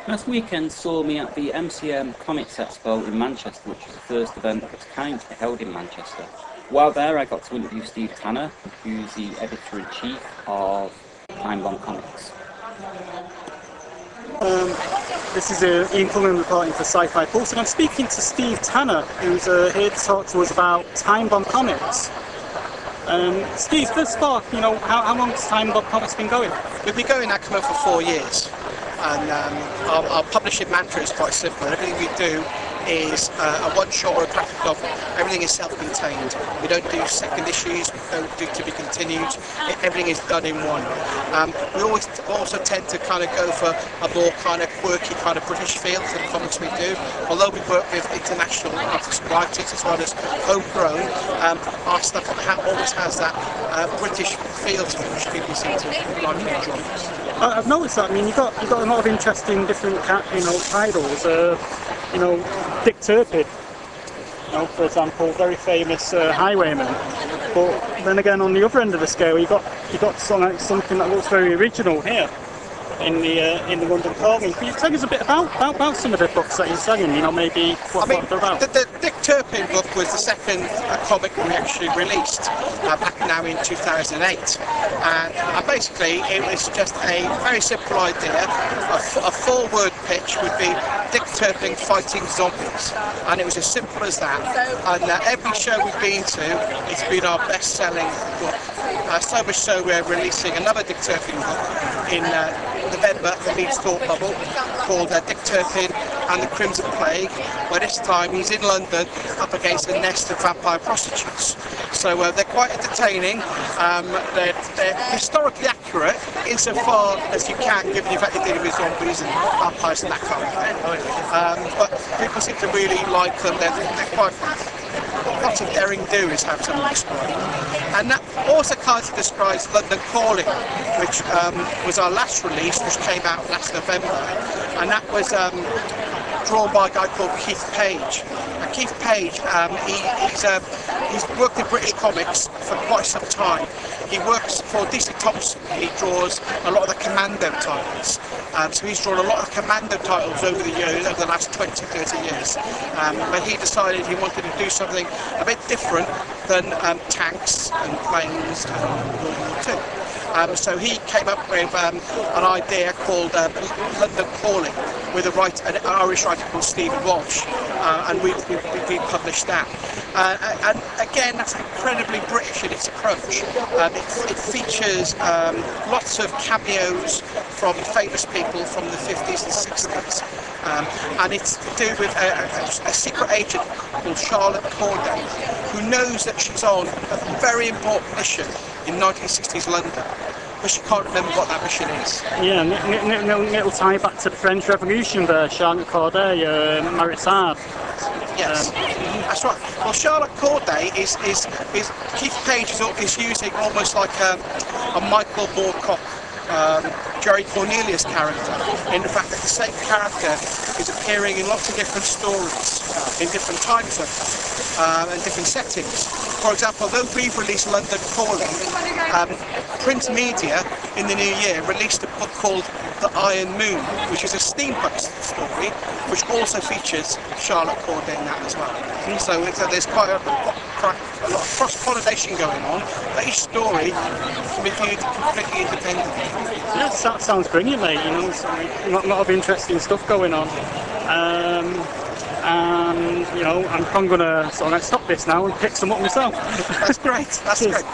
Last weekend saw me at the MCM Comics Expo in Manchester, which is the first event of its kind to be held in Manchester. While there, I got to interview Steve Tanner, who's the editor-in-chief of Time Bomb Comics. This is Ian Cullen reporting for Sci-Fi Pulse, and I'm speaking to Steve Tanner, who's here to talk to us about Time Bomb Comics. Steve, first of all, how long has Time Bomb Comics been going? We've been going now coming for 4 years, and our publishing mantra is quite simple. Everything we do is a one-shot or a graphic novel. Everything is self-contained. We don't do second issues, we don't do to be continued. Everything is done in one. We always also tend to kind of go for a more kind of quirky kind of British feel to the comics we do. Although we work with international artists and writers as well as homegrown, our stuff always has that British feel to it, which people seem to like and enjoy. I've noticed that. I mean, you've got a lot of interesting different titles. Dick Turpin, for example, very famous highwayman. But then again, on the other end of the scale, you got something that looks very original here in the London Calling. Can you tell us a bit about some of the books that you're selling? Maybe what they're about. The Dick Turpin book was the second comic we actually released back now in 2008, and basically it was just a very simple idea. A four-word pitch would be Dick Turpin fighting zombies, and it was as simple as that. And every show we've been to, it's been our best-selling book. So much so we're releasing another Dick Turpin book in November, the Leeds Thought Bubble, called Dick Turpin and the Crimson Plague, where this time he's in London up against a nest of vampire prostitutes. So they're quite entertaining. They're historically accurate insofar as you can, given the fact they're dealing with zombies and vampires and that kind of thing. But people seem to really like them. They're quite lots of daring do is how someone described it. And that also kind of describes London Calling, which was our last release, which came out last November, and that was drawn by a guy called Keith Page. And Keith Page, he's worked in British comics for quite some time. He works for DC Thompson. He draws a lot of the Commando titles. So he's drawn a lot of Commando titles over the years, over the last 20, 30 years. But he decided he wanted to do something a bit different than tanks and planes and World War II. So he came up with an idea called London Calling, with an Irish writer called Stephen Walsh, and we published that. And again, that's incredibly British in its approach. It features lots of cameos from famous people from the 50s and 60s. And it's to do with a secret agent called Charlotte Corday, who knows that she's on a very important mission in 1960s London, but she can't remember what that mission is. Yeah, it'll tie back to the French Revolution there, Charlotte Corday, Marisard. Yes, that's right. Well, Charlotte Corday is Keith Page is using almost like a Michael Moorcock, Jerry Cornelius character, in the fact that the same character is appearing in lots of different stories, in different time zones, and different settings. For example, though we've released London Calling, Print Media in the new year released a book called The Iron Moon, which is a steampunk story, which also features Charlotte Corday in that as well. So there's quite a lot of cross-pollination going on, but each story can be viewed completely independently. Yes, that sounds brilliant, mate. There's a lot of interesting stuff going on. And I'm going to stop this now and pick some up myself. That's great. That's great.